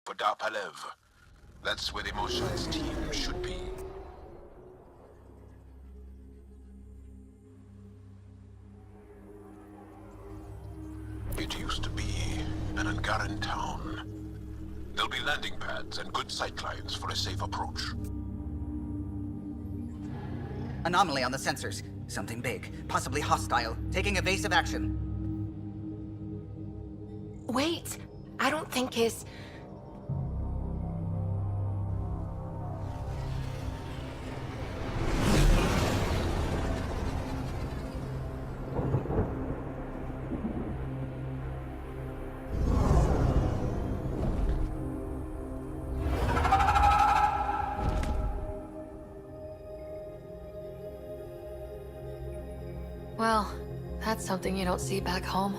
for Darpalev. That's where the MokChaoticran team should be. It used to be an Angaran town. There'll be landing pads and good sightlines for a safe approach. Anomaly on the sensors. Something big, possibly hostile, taking evasive action. Wait, I don't think his... Well, that's something you don't see back home.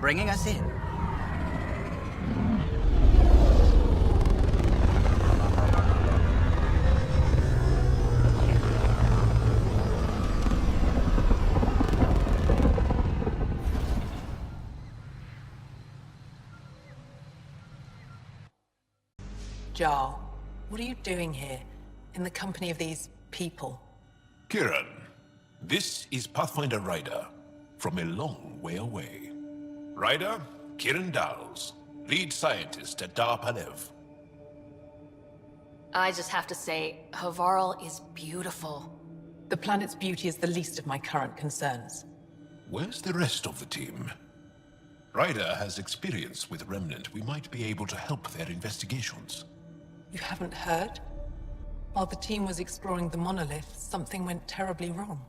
Bringing us in. Yeul, what are you doing here, in the company of these people? Kiran, this is Pathfinder Ryder, from a long way away. Ryder, Kiran Dals, lead scientist at Darpalev. I just have to say, Havarl is beautiful. The planet's beauty is the least of my current concerns. Where's the rest of the team? Ryder has experience with Remnant. We might be able to help their investigations. You haven't heard? While the team was exploring the monolith, something went terribly wrong.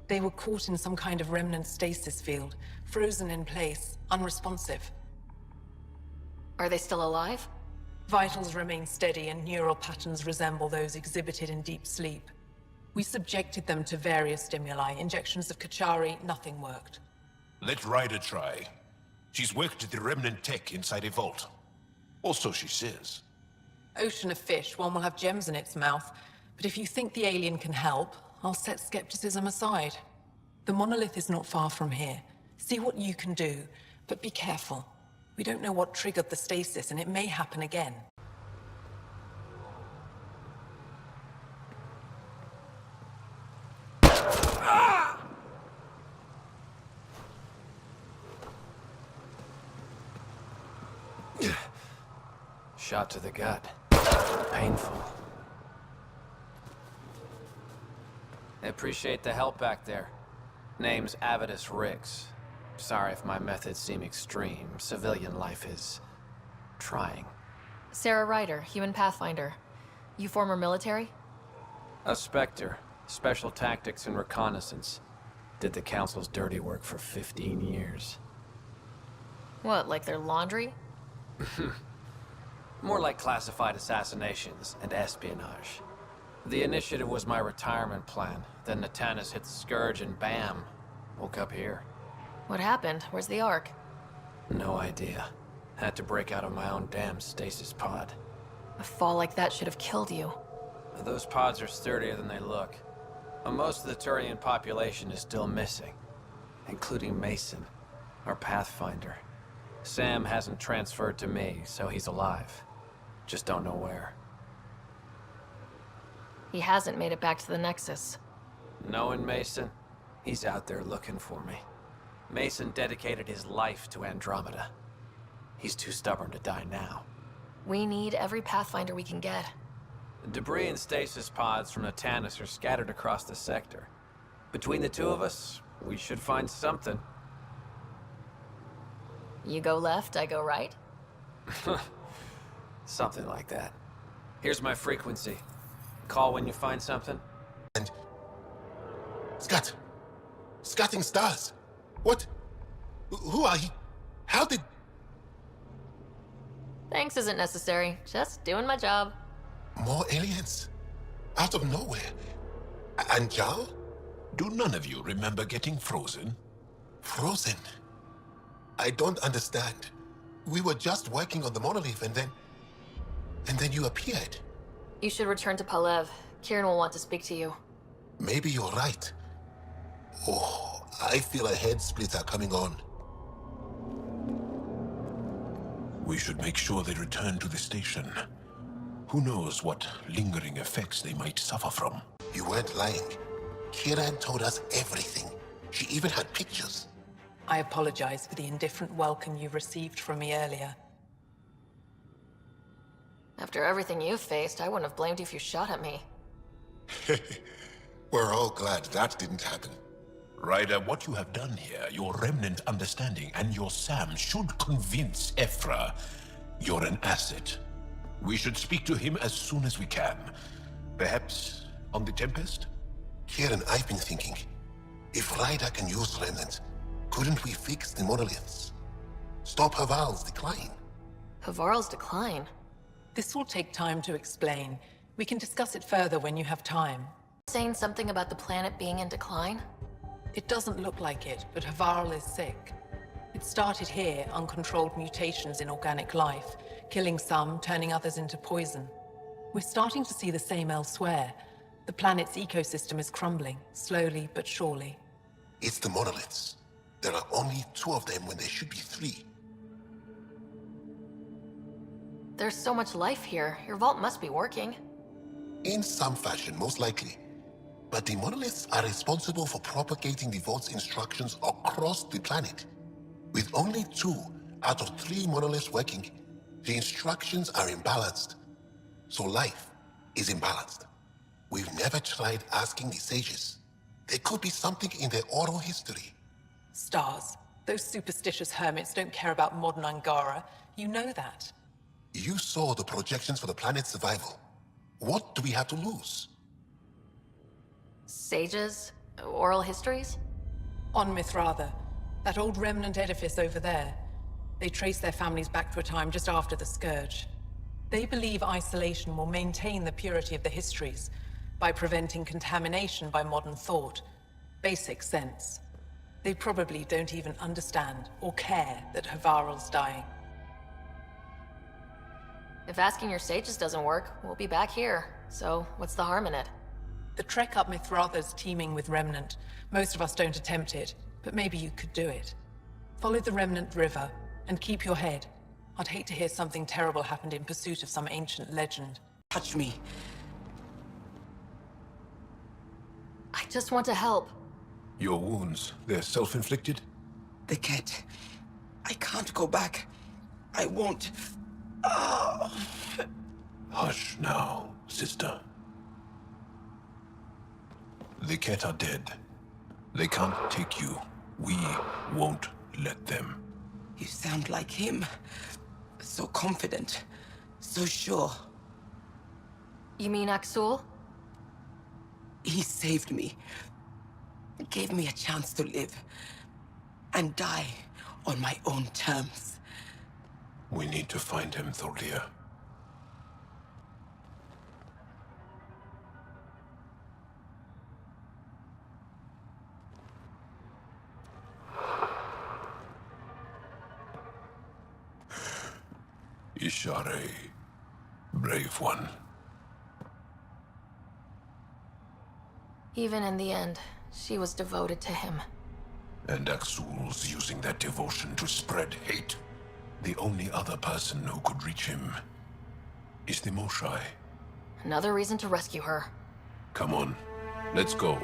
They were caught in some kind of remnant stasis field, frozen in place, unresponsive. Are they still alive? Vitals remain steady and neural patterns resemble those exhibited in deep sleep. We subjected them to various stimuli, injections of Kachari, nothing worked. Let Ryder try. She's worked at the Remnant tech inside a vault. Or so she says. Ocean of fish, one will have gems in its mouth. But if you think the alien can help, I'll set skepticism aside. The monolith is not far from here. See what you can do, but be careful. We don't know what triggered the stasis, and it may happen again. Shot to the gut. Painful. I appreciate the help back there. Name's Avidus Rix. Sorry if my methods seem extreme. Civilian life is... trying. Sara Ryder, human pathfinder. You former military? A Spectre. Special tactics and reconnaissance. Did the Council's dirty work for 15 years. What, like their laundry? More like classified assassinations and espionage. The initiative was my retirement plan. Then Natanis hit the Scourge and bam! Woke up here. What happened? Where's the Ark? No idea. Had to break out of my own damn stasis pod. A fall like that should have killed you. Those pods are sturdier than they look. But most of the Turian population is still missing. Including Mason, our Pathfinder. Sam hasn't transferred to me, so he's alive. Just don't know where. He hasn't made it back to the Nexus. Knowing Mason, he's out there looking for me. Mason dedicated his life to Andromeda. He's too stubborn to die now. We need every Pathfinder we can get. Debris and stasis pods from Natanis are scattered across the sector. Between the two of us, we should find something. You go left, I go right? Something like that. Here's my frequency. Call when you find something. And... Scatting stars! What? Who are you? How did... Thanks isn't necessary. Just doing my job. More aliens? Out of nowhere? And Yeul? Do none of you remember getting frozen? Frozen? I don't understand. We were just working on the monolith and then you appeared. You should return to Palev. Kieran will want to speak to you. Maybe you're right. Oh, I feel a head splitter coming on. We should make sure they return to the station. Who knows what lingering effects they might suffer from. You weren't lying. Kieran told us everything. She even had pictures. I apologize for the indifferent welcome you received from me earlier. After everything you've faced, I wouldn't have blamed you if you shot at me. We're all glad that didn't happen. Ryder, what you have done here, your remnant understanding, and your Sam should convince Ephra you're an asset. We should speak to him as soon as we can. Perhaps on the Tempest? Kieran, I've been thinking, if Ryder can use remnant, couldn't we fix the monoliths? Stop Haval's decline? Havarl's decline? This will take time to explain. We can discuss it further when you have time. Saying something about the planet being in decline? It doesn't look like it, but Havarl is sick. It started here, uncontrolled mutations in organic life, killing some, turning others into poison. We're starting to see the same elsewhere. The planet's ecosystem is crumbling, slowly but surely. It's the monoliths. There are only 2 of them when there should be 3. There's so much life here. Your vault must be working. In some fashion, most likely. But the monoliths are responsible for propagating the vault's instructions across the planet. With only 2 out of 3 monoliths working, the instructions are imbalanced. So life is imbalanced. We've never tried asking the sages. There could be something in their oral history. Stars. Those superstitious hermits don't care about modern Angara. You know that. You saw the projections for the planet's survival. What do we have to lose? Sages? Oral histories? On Mithratha, that old remnant edifice over there. They trace their families back to a time just after the Scourge. They believe isolation will maintain the purity of the histories by preventing contamination by modern thought. Basic sense. They probably don't even understand or care that Havarl's dying. If asking your sages doesn't work, we'll be back here. So, what's the harm in it? The trek up Mithratha's teeming with remnant. Most of us don't attempt it, but maybe you could do it. Follow the remnant river, and keep your head. I'd hate to hear something terrible happened in pursuit of some ancient legend. Touch me. I just want to help. Your wounds, they're self-inflicted? The cat. I can't go back. I won't. Hush now, sister. The Ket are dead. They can't take you. We won't let them. You sound like him. So confident. So sure. You mean Axul? He saved me. Gave me a chance to live. And die on my own terms. We need to find him, Thorlia. Ishare, brave one. Even in the end, she was devoted to him. And Axul's using that devotion to spread hate. The only other person who could reach him is the MokChaoticran. Another reason to rescue her. Come on, let's go.